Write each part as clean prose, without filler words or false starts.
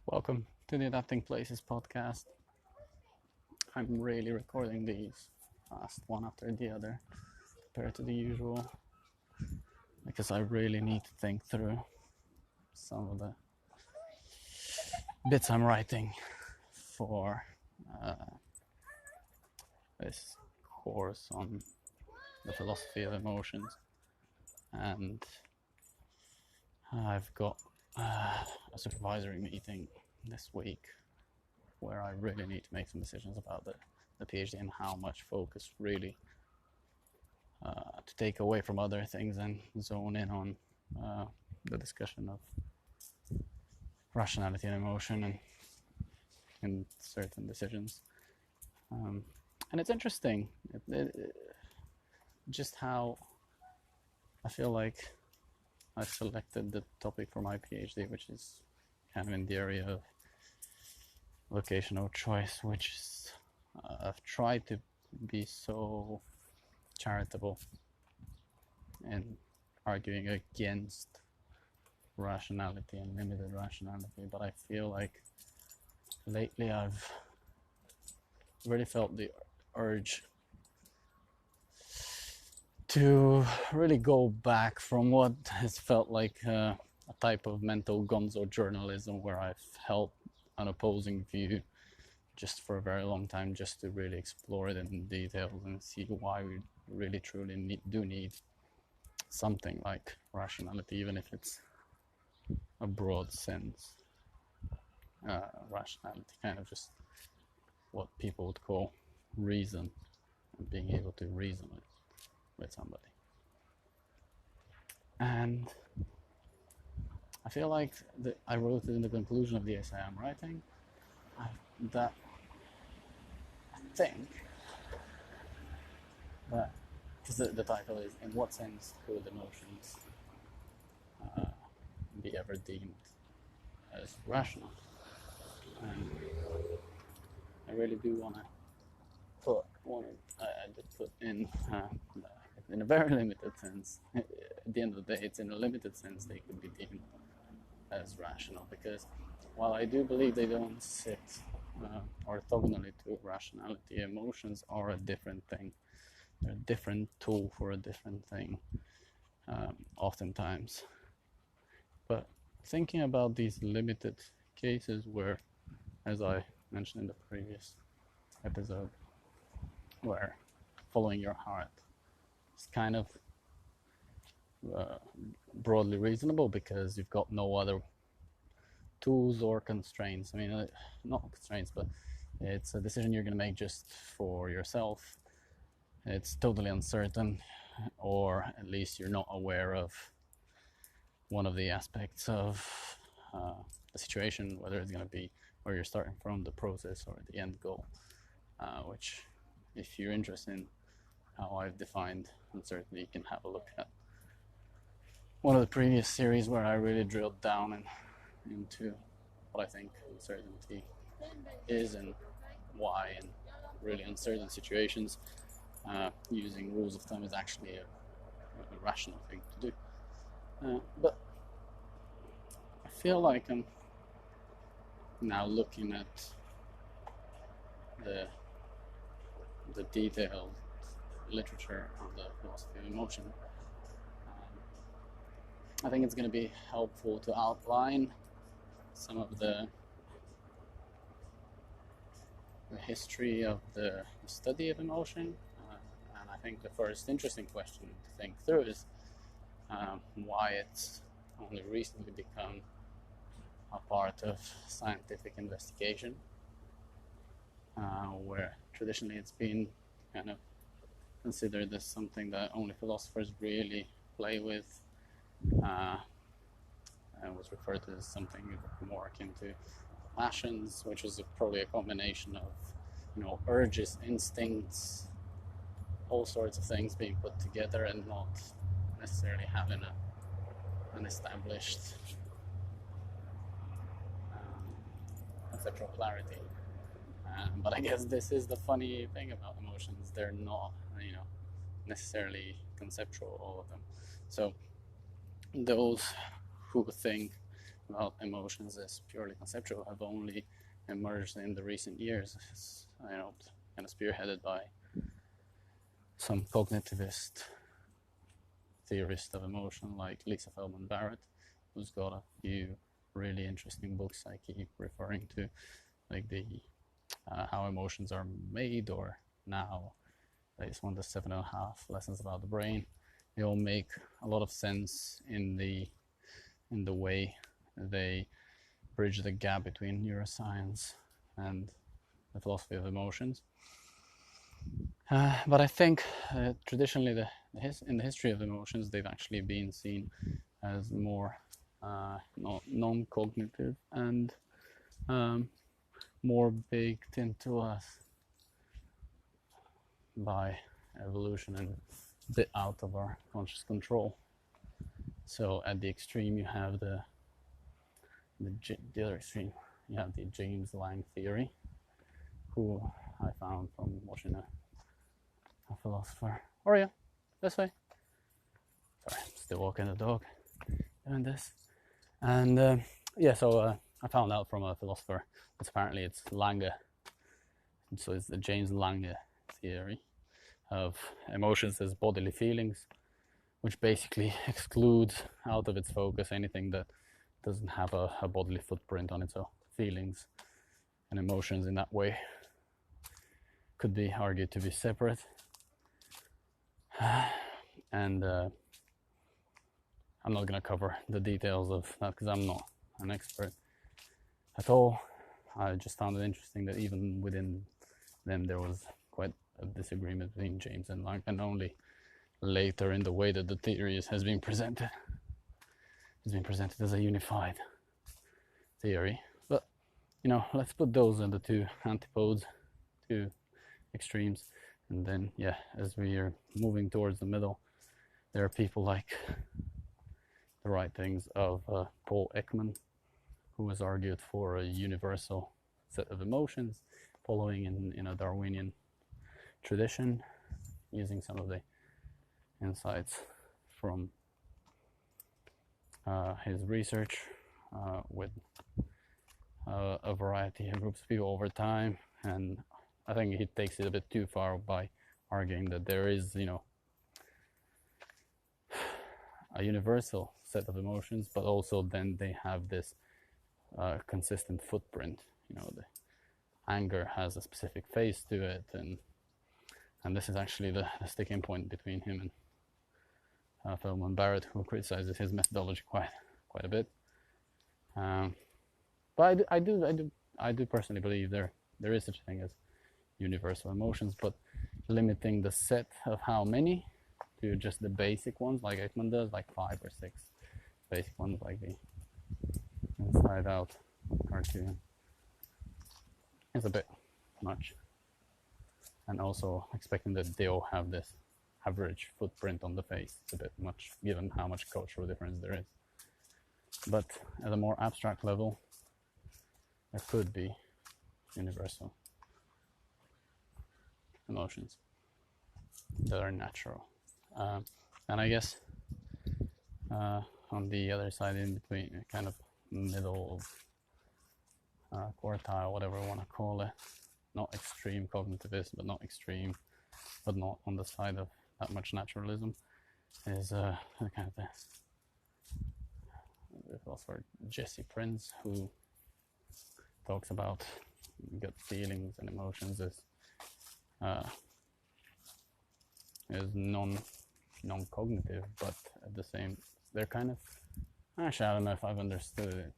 Welcome to the Adapting Places podcast. I'm really recording these fast one after the other compared to the usual because I really need to think through some of the bits I'm writing for this course on the philosophy of emotions. And I've got a supervisory meeting this week where I really need to make some decisions about the PhD and how much focus really to take away from other things and zone in on the discussion of rationality and emotion and certain decisions. And it's interesting just how I feel like I've selected the topic for my PhD, which is kind of in the area of vocational choice, which is I've tried to be so charitable in arguing against rationality and limited rationality, but I feel like lately I've really felt the urge to really go back from what has felt like a type of mental gonzo journalism where I've held an opposing view just for a very long time, just to really explore it in detail and see why we really truly do need something like rationality, even if it's a broad sense. Rationality, kind of just what people would call reason, and being able to reason with somebody. And I feel like I wrote it in the conclusion of the essay I'm writing, that I think that, because the title is, in what sense could emotions be ever deemed as rational? And I really do want to put in a very limited sense. At the end of the day, it's in a limited sense they could be deemed as rational, because while I do believe they don't sit orthogonally to rationality, emotions are a different thing. They're a different tool for a different thing, oftentimes. But thinking about these limited cases where, as I mentioned in the previous episode, where following your heart is kind of broadly reasonable because you've got no other tools or constraints. I mean, not constraints, but it's a decision you're going to make just for yourself. It's totally uncertain, or at least you're not aware of one of the aspects of the situation, whether it's going to be where you're starting from, the process, or the end goal, which, if you're interested in how I've defined uncertainty, you can have a look at one of the previous series where I really drilled down into what I think uncertainty is and why, in really uncertain situations, using rules of thumb is actually a rational thing to do. But I feel like I'm now looking at the detailed literature on the philosophy of emotion. I think it's going to be helpful to outline some of the history of the study of emotion, and I think the first interesting question to think through is why it's only recently become a part of scientific investigation, where traditionally it's been kind of considered as something that only philosophers really play with, and was referred to as something more akin to passions, which is probably a combination of, urges, instincts, all sorts of things being put together and not necessarily having an established conceptual clarity. But I guess this is the funny thing about emotions. They're not, necessarily conceptual, all of them. So those who think about emotions as purely conceptual have only emerged in the recent years. It's, kind of spearheaded by some cognitivist theorist of emotion like Lisa Feldman Barrett, who's got a few really interesting books I keep referring to, like the How Emotions Are Made, or now this one, the 7.5 Lessons About the Brain. They all make a lot of sense in the way they bridge the gap between neuroscience and the philosophy of emotions. But I think traditionally, in the history of emotions, they've actually been seen as more non-cognitive and more baked into us by evolution and a bit out of our conscious control. So at the extreme, you have the other extreme. You have the James Lang theory, who I found from watching a philosopher. Oh yeah, this way. Sorry, still walking the dog, doing this. And yeah, so I found out from a philosopher that apparently it's Lange. So it's the James Lange theory of emotions as bodily feelings, which basically excludes out of its focus anything that doesn't have a bodily footprint on it. So feelings and emotions in that way could be argued to be separate. And I'm not going to cover the details of that because I'm not an expert at all. I just found it interesting that even within them there was quite a disagreement between James and Lang, and only later in the way that the theory has been presented. It's been presented as a unified theory. But, let's put those in the two antipodes, two extremes. And then, yeah, as we are moving towards the middle, there are people like the writings of Paul Ekman, who has argued for a universal set of emotions, following in a Darwinian tradition, using some of the insights from his research with a variety of groups of people over time. And I think he takes it a bit too far by arguing that there is, a universal set of emotions, but also then they have this consistent footprint. The anger has a specific face to it, and this is actually the sticking point between him and Feldman Barrett, who criticizes his methodology quite a bit. But I do personally believe there is such a thing as universal emotions, but limiting the set of how many to just the basic ones, like Ekman does, like 5 or 6 basic ones, like the Inside Out cartoon, is a bit much. And also expecting that they all have this average footprint on the face is a bit much, given how much cultural difference there is. But at a more abstract level, there could be universal emotions that are natural. And I guess on the other side, in between, kind of middle quartile, whatever you want to call it, not extreme cognitivist, but not extreme, but not on the side of that much naturalism, is kind of the philosopher Jesse Prince, who talks about gut feelings and emotions as non-cognitive, but at the same, they're kind of, actually I don't know if I've understood it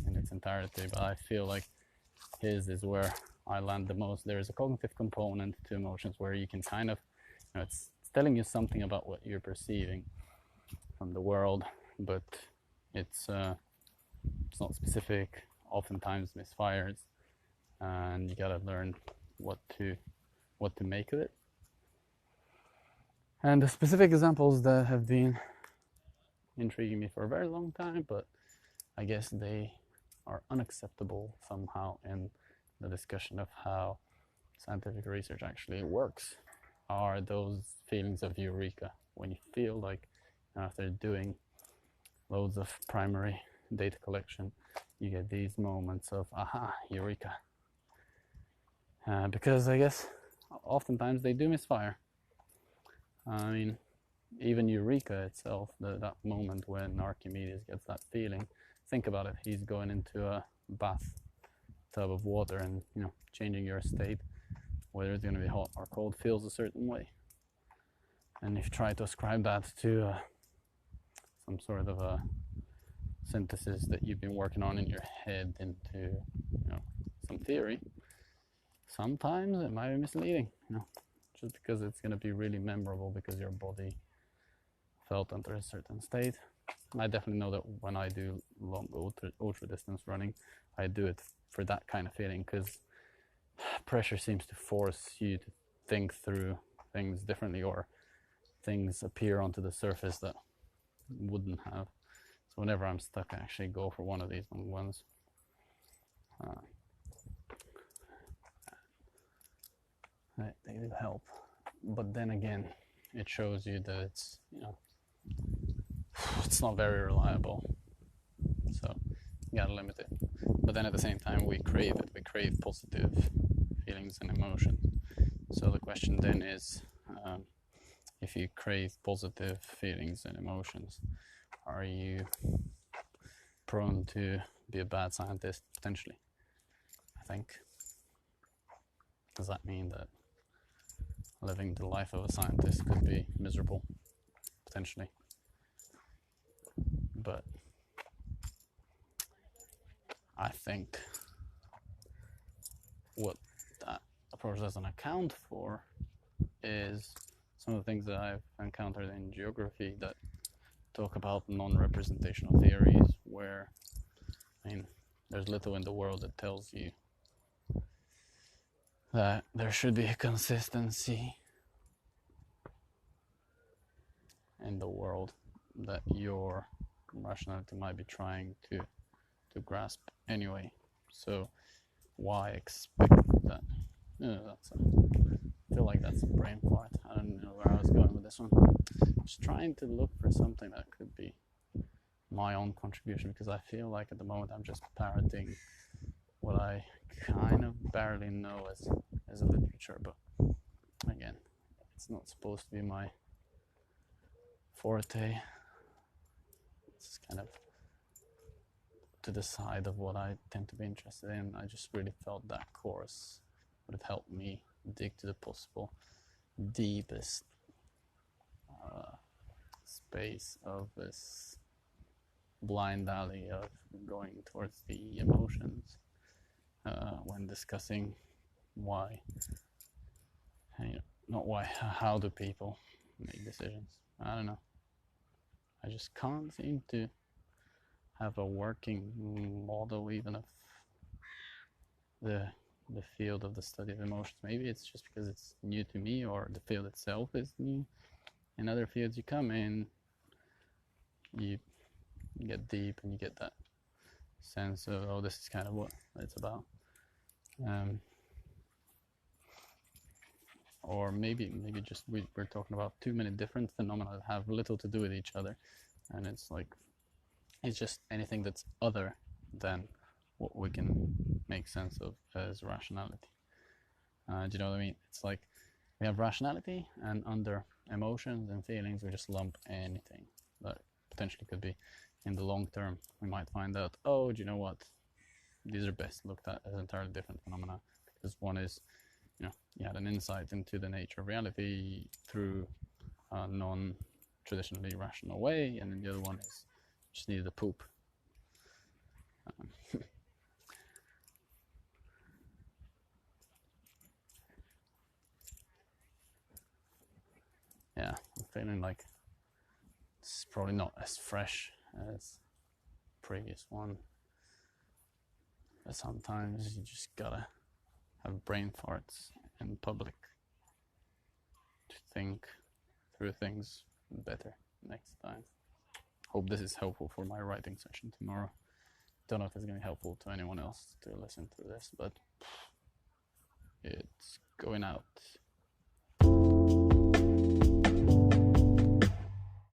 in its entirety, but I feel like his is where I land the most. There is a cognitive component to emotions where you can kind of, it's telling you something about what you're perceiving from the world, but it's not specific, oftentimes misfires, and you gotta learn what to make of it. And the specific examples that have been intriguing me for a very long time, but I guess they are unacceptable somehow in the discussion of how scientific research actually works, are those feelings of eureka, when you feel like, after doing loads of primary data collection, you get these moments of aha, eureka. Because I guess oftentimes they do misfire. I mean, even eureka itself, that moment when Archimedes gets that feeling, think about it. He's going into a bathtub of water and, you know, changing your state, whether it's going to be hot or cold, feels a certain way. And if you try to ascribe that to some sort of a synthesis that you've been working on in your head into, you know, some theory, sometimes it might be misleading, you know, just because it's going to be really memorable because your body felt under a certain state. And I definitely know that when I do long ultra distance running, I do it for that kind of feeling, because pressure seems to force you to think through things differently, or things appear onto the surface that wouldn't have. So whenever I'm stuck, I actually go for one of these long ones. They do help, but then again, it shows you that it's, you know, it's not very reliable, so you gotta limit it. But then at the same time, we crave it. We crave positive feelings and emotions. So the question then is, if you crave positive feelings and emotions, are you prone to be a bad scientist, potentially? I think. Does that mean that living the life of a scientist could be miserable? Potentially. But I think what that approach doesn't account for is some of the things that I've encountered in geography that talk about non-representational theories, where, I mean, there's little in the world that tells you that there should be a consistency in the world that your rationality might be trying to grasp anyway. So why expect that? I feel like that's a brain fart. I don't know where I was going with this one. Just trying to look for something that could be my own contribution, because I feel like at the moment I'm just parroting what I kind of barely know as a literature. But again, it's not supposed to be my forte. It's kind of to the side of what I tend to be interested in. I just really felt that course would have helped me dig to the possible deepest space of this blind alley of going towards the emotions when discussing why, you know, not why, how do people make decisions. I don't know. I just can't seem to have a working model even of the field of the study of emotions. Maybe it's just because it's new to me, or the field itself is new. In other fields you come in, you get deep and you get that sense of, oh, this is kind of what it's about. Or maybe just we're talking about too many different phenomena that have little to do with each other, and it's like, it's just anything that's other than what we can make sense of as rationality. Do you know what I mean? It's like we have rationality, and under emotions and feelings we just lump anything that potentially could be. In the long term, we might find out, oh, do you know what? These are best looked at as entirely different phenomena, because one is, you know, you had an insight into the nature of reality through a non-traditionally rational way, and then the other one is just needed a poop. Yeah, I'm feeling like it's probably not as fresh as the previous one, but sometimes you just gotta have brain farts in public to think through things better next time. Hope this is helpful for my writing session tomorrow. Don't know if it's going to be helpful to anyone else to listen to this, but it's going out.